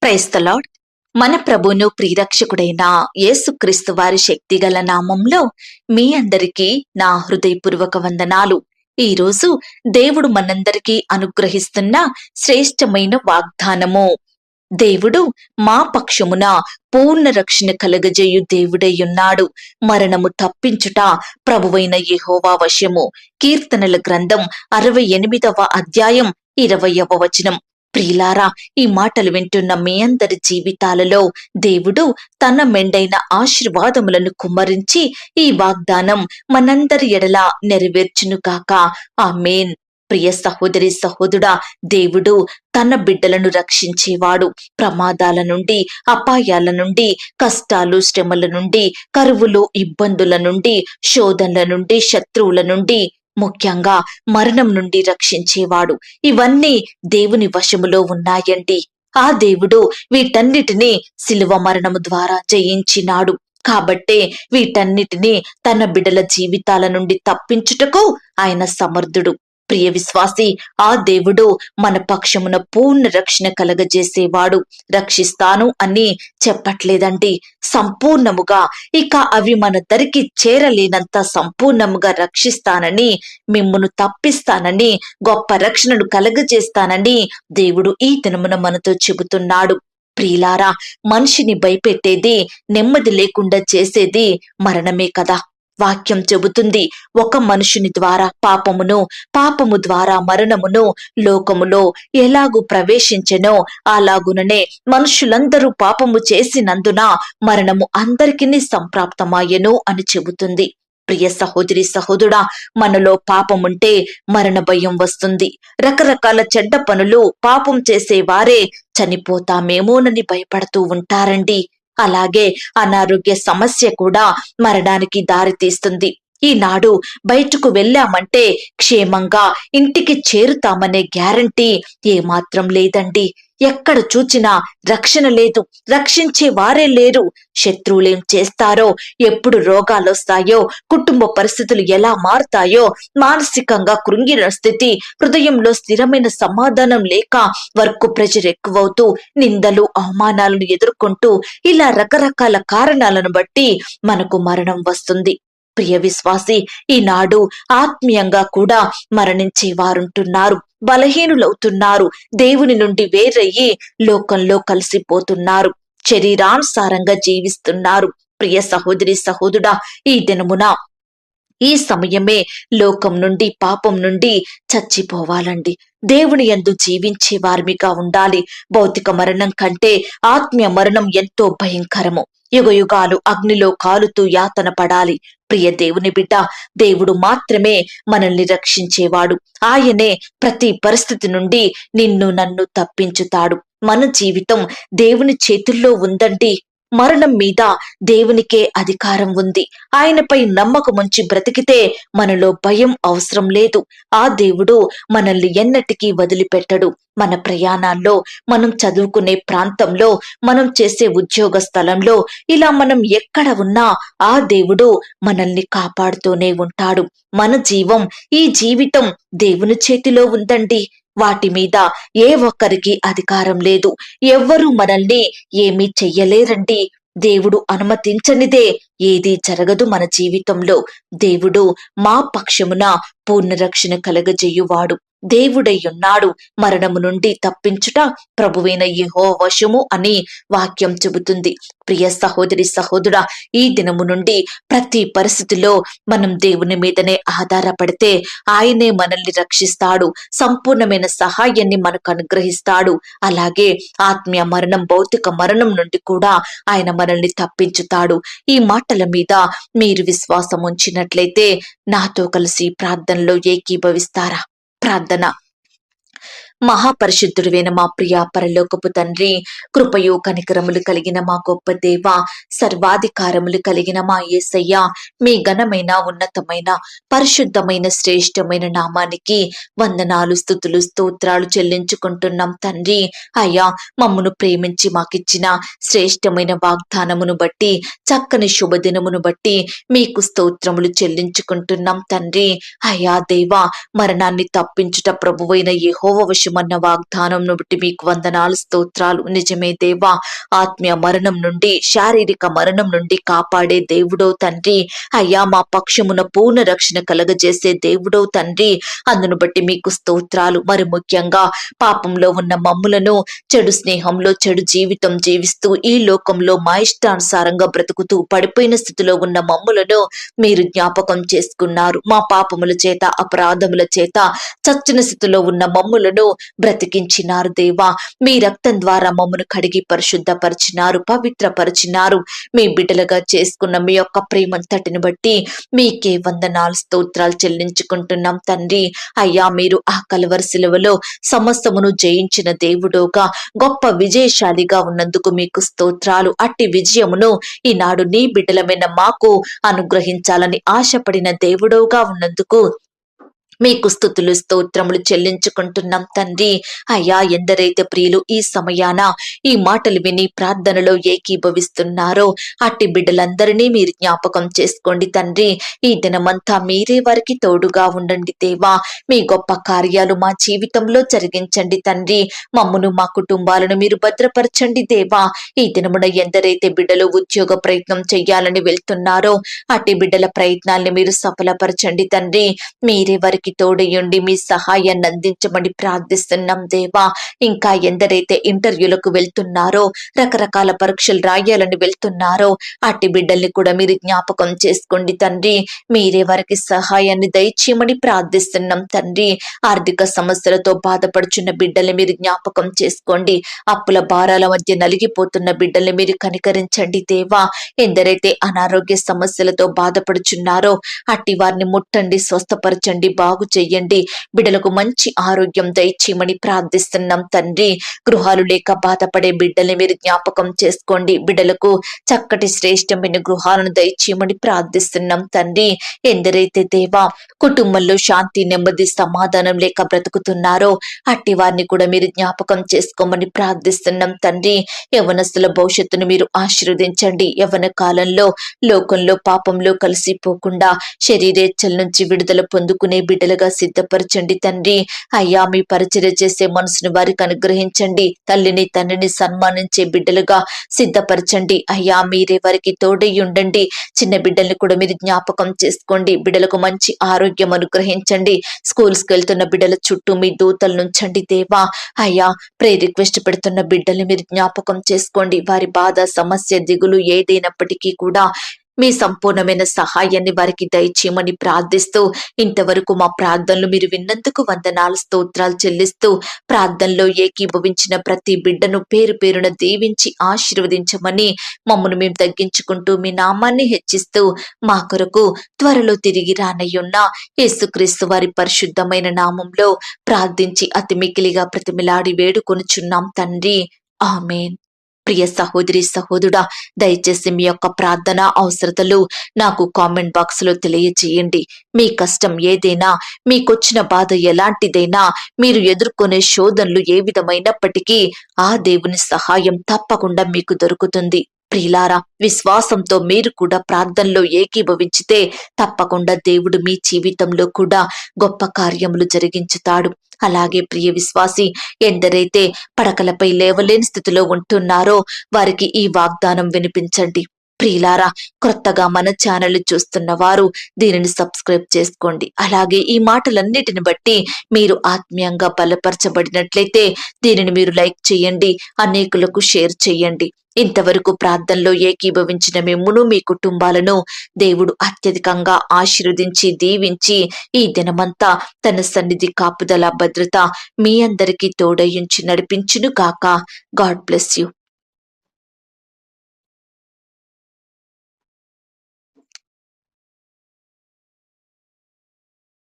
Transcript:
Praise the lord. మన ప్రభువును ప్రియరక్షకుడైన యేసుక్రీస్తు వారి శక్తిగల నామంలో మీ అందరికీ నా హృదయపూర్వక వందనాలు. ఈ రోజు దేవుడు మనందరికీ అనుగ్రహిస్తున్న శ్రేష్టమైన వాగ్దానము. దేవుడు మా పక్షమున పూర్ణ రక్షణ కలగజేయు దేవుడైయున్నాడు. మరణము తప్పించుట ప్రభువైన యెహోవా వశము. కీర్తనల గ్రంథం 68వ అధ్యాయం 20వ వచనం. ప్రియులారా, ఈ మాటలు వింటున్న మీ అందరి జీవితాలలో దేవుడు తన మెండైన ఆశీర్వాదములను కుమ్మరించి ఈ వాగ్దానం మనందరి ఎడల నెరవేర్చును గాక. ఆమేన్. ప్రియ సహోదరి సహోదరుడా, దేవుడు తన బిడ్డలను రక్షించేవాడు. ప్రమాదాల నుండి, అపాయాల నుండి, కష్టాలు శ్రమల నుండి, కరువులు ఇబ్బందుల నుండి, శోధనల నుండి, శత్రువుల నుండి, ముఖ్యంగా మరణం నుండి రక్షించేవాడు. ఇవన్నీ దేవుని వశములో ఉన్నాయండి. ఆ దేవుడు వీటన్నిటినీ శిలువ మరణము ద్వారా జయించినాడు. కాబట్టే వీటన్నిటినీ తన బిడ్డల జీవితాల నుండి తప్పించుటకు ఆయన సమర్థుడు. ప్రియ విశ్వాసి, ఆ దేవుడు మన పక్షమున పూర్ణ రక్షణ కలగజేసేవాడు. రక్షిస్తాను అని చెప్పట్లేదండి, సంపూర్ణముగా, ఇక అవి మన దరికి చేరలేనంత సంపూర్ణముగా రక్షిస్తానని, మిమ్మును తప్పిస్తానని, గొప్ప రక్షణను కలగజేస్తానని దేవుడు ఈ దినమున మనతో చెబుతున్నాడు. ప్రియులారా, మనిషిని భయపెట్టేది, నెమ్మది లేకుండా చేసేది మరణమే కదా. వాక్యం చెబుతుంది, ఒక మనుషుని ద్వారా పాపము ద్వారా మరణమును లోకములో ఎలాగూ ప్రవేశించెనో అలాగుననే మనుషులందరూ పాపము చేసినందున మరణము అందరికీ సంప్రాప్తమాయెను అని చెబుతుంది. ప్రియ సహోదరి సహోదరుడా, మనలో పాపముంటే మరణ భయం వస్తుంది. రకరకాల చెడ్డ పనులు పాపం చేసేవారే చనిపోతామేమోనని భయపడుతూ ఉంటారండి. అలాగే అనారోగ్య సమస్య కూడా మరణానికి దారితీస్తుంది. ఈనాడు బయటకు వెళ్ళామంటే క్షేమంగా ఇంటికి చేరుతామనే గ్యారంటీ ఏమాత్రం లేదండి. ఎక్కడ చూచినా రక్షణ లేదు, రక్షించే వారే లేరు. శత్రువులేం చేస్తారో, ఎప్పుడు రోగాలొస్తాయో, కుటుంబ పరిస్థితులు ఎలా మారుతాయో, మానసికంగా కృంగిన స్థితి, హృదయంలో స్థిరమైన సమాధానం లేక వర్క్ ప్రెషర్ ఎక్కువవుతూ, నిందలు అవమానాలను ఎదుర్కొంటూ, ఇలా రకరకాల కారణాలను బట్టి మనకు మరణం వస్తుంది. ప్రియ విశ్వాసి, ఈనాడు ఆత్మీయంగా కూడా మరణించే వారుంటున్నారు, బలహీనులవుతున్నారు, దేవుని నుండి వేరయ్యి లోకంలో కలిసిపోతున్నారు, శరీరానుసారంగా జీవిస్తున్నారు. ప్రియ సహోదరి సహోదరుడా, ఈ దినమున ఈ సమయమే లోకం నుండి, పాపం నుండి చచ్చిపోవాలండి. దేవుని యందు జీవించే వారిగా ఉండాలి. భౌతిక మరణం కంటే ఆత్మీయ మరణం ఎంతో భయంకరము. యుగయుగాలు అగ్నిలో కాలుతూ యాతన పడాలి. ప్రియ దేవుని బిడ్డ, దేవుడు మాత్రమే మనల్ని రక్షించేవాడు. ఆయనే ప్రతి పరిస్థితి నుండి నిన్ను నన్ను తప్పించుతాడు. మన జీవితం దేవుని చేతుల్లో ఉందండి. మరణం మీద దేవునికే అధికారం ఉంది. ఆయనపై నమ్మకముంచి బ్రతికితే మనలో భయం అవసరం లేదు. ఆ దేవుడు మనల్ని ఎన్నటికీ వదిలిపెట్టడు. మన ప్రయాణాల్లో, మనం చదువుకునే ప్రాంతంలో, మనం చేసే ఉద్యోగ స్థలంలో, ఇలా మనం ఎక్కడ ఉన్నా ఆ దేవుడు మనల్ని కాపాడుతూనే ఉంటాడు. మన ఈ జీవితం దేవుని చేతిలో ఉందండి. వాటి మీద ఏ ఒక్కరికి అధికారం లేదు. ఎవ్వరూ మనల్ని ఏమీ చెయ్యలేరండి. దేవుడు అనుమతించనిదే ఏదీ జరగదు మన జీవితంలో. దేవుడు మా పక్షమున పూర్ణ రక్షణ కలగజేయువాడు దేవుడై ఉన్నాడు. మరణము నుండి తప్పించుట ప్రభువైన యెహోవా వశము అని వాక్యం చెబుతుంది. ప్రియ సహోదరి సహోదరుడా, ఈ దినము నుండి ప్రతి పరిస్థితిలో మనం దేవుని మీదనే ఆధారపడితే ఆయనే మనల్ని రక్షిస్తాడు, సంపూర్ణమైన సహాయాన్ని మనకు అనుగ్రహిస్తాడు. అలాగే ఆత్మీయ మరణం, భౌతిక మరణం నుండి కూడా ఆయన మనల్ని తప్పించుతాడు. ఈ మాటల మీద మీరు విశ్వాసం ఉంచినట్లయితే నాతో కలిసి ప్రార్థనలో ఏకీభవిస్తారా? ప్రార్థన. మహాపరిశుద్ధుడైన మా ప్రియ పరలోకపు తండ్రి, కృపయు కనికరములు కలిగిన మా గొప్ప దేవ, సర్వాధికారములు కలిగిన మా యేసయ్య, మీ ఘనమైన, ఉన్నతమైన, పరిశుద్ధమైన, శ్రేష్టమైన నామానికి వందనాలు, స్తుతులు, స్తోత్రాలు చెల్లించుకుంటున్నాం తండ్రి. అయ్యా, మమ్మను ప్రేమించి మాకిచ్చిన శ్రేష్టమైన వాగ్దానమును బట్టి, చక్కని శుభదినమును బట్టి మీకు స్తోత్రములు చెల్లించుకుంటున్నాం తండ్రి. అయ్యా దేవా, మరణాన్ని తప్పించుట ప్రభువైన యెహోవా వశము కాపాడవచ్చుమన్న వాగ్దానంను బట్టి మీకు వందనాలు, స్తోత్రాలు. నిజమే దేవా, ఆత్మీయ మరణం నుండి, శారీరక మరణం నుండి కాపాడే దేవుడో తండ్రి. అయ్యా, మా పక్షమున పూర్ణ రక్షణ కలగజేసే దేవుడో తండ్రి. అందును బట్టి మీకు స్తోత్రాలు. మరి ముఖ్యంగా పాపంలో ఉన్న మమ్ములను, చెడు స్నేహంలో చెడు జీవితం జీవిస్తూ ఈ లోకంలో మా ఇష్టానుసారంగా బ్రతుకుతూ పడిపోయిన స్థితిలో ఉన్న మమ్ములను మీరు జ్ఞాపకం చేసుకున్నారు. మా పాపముల చేత, అపరాధముల చేత చచ్చిన స్థితిలో ఉన్న మమ్ములను బ్రతికించినారు దేవా. మీ రక్తం ద్వారా మమ్మను కడిగి పరిశుద్ధపరిచినారు, పవిత్రపరిచినారు. మీ బిడ్డలుగా చేసుకున్న మీ యొక్క ప్రేమంతటిని బట్టి మీకే వందనాలు, స్తోత్రాలు చెల్లించుకుంటున్నాం తండ్రి. అయ్యా, మీరు ఆ కలువరి శిలువలో సమస్తమును జయించిన దేవుడుగా, గొప్ప విజయశాలిగా ఉన్నందుకు మీకు స్తోత్రాలు. అట్టి విజయమును ఈనాడు నీ బిడ్డలమైన మాకు అనుగ్రహించాలని ఆశపడిన దేవుడుగా ఉన్నందుకు మీకు స్తుతులు, స్తోత్రములు చెల్లించుకుంటున్నాం తండ్రి. అయ్యా, ఎందరైతే ప్రియులు ఈ సమయాన ఈ మాటలు విని ప్రార్థనలో ఏకీభవిస్తున్నారో అట్టి బిడ్డలందరినీ మీరు జ్ఞాపకం చేసుకోండి తండ్రి. ఈ దినమంతా మీరే వారికి తోడుగా ఉండండి దేవా. మీ గొప్ప కార్యాలు మా జీవితంలో జరిగించండి తండ్రి. మమ్మును, మా కుటుంబాలను మీరు భద్రపరచండి దేవా. ఈ దినమున ఎందరైతే బిడ్డలు ఉద్యోగ ప్రయత్నం చెయ్యాలని వెళ్తున్నారో అట్టి బిడ్డల ప్రయత్నాల్ని మీరు సఫలపరచండి తండ్రి. మీరే వారికి తోడయుండి మీ సహాయాన్ని అందించమని ప్రార్థిస్తున్నాం దేవా. ఇంకా ఎందరైతే ఇంటర్వ్యూలకు వెళ్తున్నారో, రకరకాల పరీక్షలు రాయాలని వెళ్తున్నారో అట్టి బిడ్డల్ని కూడా మీరు జ్ఞాపకం చేసుకోండి తండ్రి. మీరే వారికి సహాయాన్ని దయచేయమని ప్రార్థిస్తున్నాం తండ్రి. ఆర్థిక సమస్యలతో బాధపడుచున్న బిడ్డల్ని మీరు జ్ఞాపకం చేసుకోండి. అప్పుల భారాల మధ్య నలిగిపోతున్న బిడ్డల్ని మీరు కనికరించండి దేవా. ఎందరైతే అనారోగ్య సమస్యలతో బాధపడుచున్నారో అట్టి వారిని ముట్టండి, స్వస్థపరచండి, బాగు చెయ్యండి. బిడ్డలకు మంచి ఆరోగ్యం దయచేయమని ప్రార్థిస్తున్నాం తండ్రి. గృహాలు లేక బాధపడే బిడ్డల్ని మీరు జ్ఞాపకం చేసుకోండి. బిడ్డలకు చక్కటి శ్రేష్టమైన గృహాలను దయచేయమని ప్రార్థిస్తున్నాం తండ్రి. ఎందరైతే దేవా కుటుంబంలో శాంతి, నెమ్మది, సమాధానం లేక బ్రతుకుతున్నారో అట్టి వారిని కూడా మీరు జ్ఞాపకం చేసుకోమని ప్రార్థిస్తున్నాం తండ్రి. యవనస్తుల భవిష్యత్తును మీరు ఆశీర్వదించండి. యవన కాలంలో లోకంలో పాపంలో కలిసిపోకుండా శరీరేచ్ఛల నుంచి విడుదల పొందుకునే బిడ్డలుగా సిద్ధపరచండి తండ్రి. అయ్యా, మీ పరిచర్య చేసే మనసును వారికి అనుగ్రహించండి. తల్లిని, తండ్రిని సన్మానించే బిడ్డలుగా సిద్ధపరచండి. అయ్యా, మీరే వారికి తోడై ఉండండి. చిన్న బిడ్డల్ని కూడా మీరు జ్ఞాపకం చేసుకోండి. బిడ్డలకు మంచి ఆరోగ్యం అనుగ్రహించండి. స్కూల్స్కి వెళ్తున్న బిడ్డల చుట్టూ మీ దూతలు నుంచండి దేవా. అయ్యా, ప్రే రిక్వెస్ట్ పెడుతున్న బిడ్డల్ని మీరు జ్ఞాపకం చేసుకోండి. వారి బాధ, సమస్య, దిగులు ఏదైనప్పటికీ కూడా మీ సంపూర్ణమైన సహాయాన్ని వారికి దయచేయమని ప్రార్థిస్తూ ఇంతవరకు మా ప్రార్థనలు మీరు విన్నందుకు వందనాలు, స్తోత్రాలు చెల్లిస్తూ ప్రార్థనలో ఏకీభవించిన ప్రతి బిడ్డను పేరు పేరున దీవించి ఆశీర్వదించమని మమ్మను మేము తగ్గించుకుంటూ మీ నామాన్ని హెచ్చిస్తూ మా కొరకు త్వరలో తిరిగి రానయ్యున్న యేసుక్రీస్తు వారి పరిశుద్ధమైన నామంలో ప్రార్థించి అతి మికిలిగా ప్రతిమిలాడి వేడుకొనుచున్నాం తండ్రి. ఆమేన్. ప్రియ సహోదరి, సహోదరుడా, దయచేసి మీ యొక్క ప్రార్థన అవసరతలు నాకు కామెంట్ బాక్స్ లో తెలియజేయండి. మీ కష్టం ఏదైనా, మీకొచ్చిన బాధ ఎలాంటిదైనా, మీరు ఎదుర్కొనే శోధనలు ఏ విధమైనప్పటికీ ఆ దేవుని సహాయం తప్పకుండా మీకు దొరుకుతుంది. ప్రియులారా, విశ్వాసంతో మీరు కూడా ప్రార్థనలో ఏకీభవించితే తప్పకుండా దేవుడు మీ జీవితంలో కూడా గొప్ప కార్యములు జరిగించుతాడు. అలాగే ప్రియ విశ్వాసి, ఎందరైతే పడకలపై లేవలేని స్థితిలో ఉంటున్నారో వారికి ఈ వాగ్దానం వినిపించండి. ప్రియులారా, క్రొత్తగా మన ఛానల్ చూస్తున్న వారు దీనిని సబ్స్క్రైబ్ చేసుకోండి. అలాగే ఈ మాటలన్నిటిని బట్టి మీరు ఆత్మీయంగా బలపరచబడినట్లయితే దీనిని మీరు లైక్ చేయండి, అనేకులకు షేర్ చేయండి. ఇంతవరకు ప్రార్థనలో ఏకీభవించిన మిమ్మును, మీ కుటుంబాలను దేవుడు అత్యధికంగా ఆశీర్వదించి దీవించి ఈ దినమంతా తన సన్నిధి, కాపుదల, భద్రత మీ అందరికీ తోడయించి నడిపించును గాక. God bless you.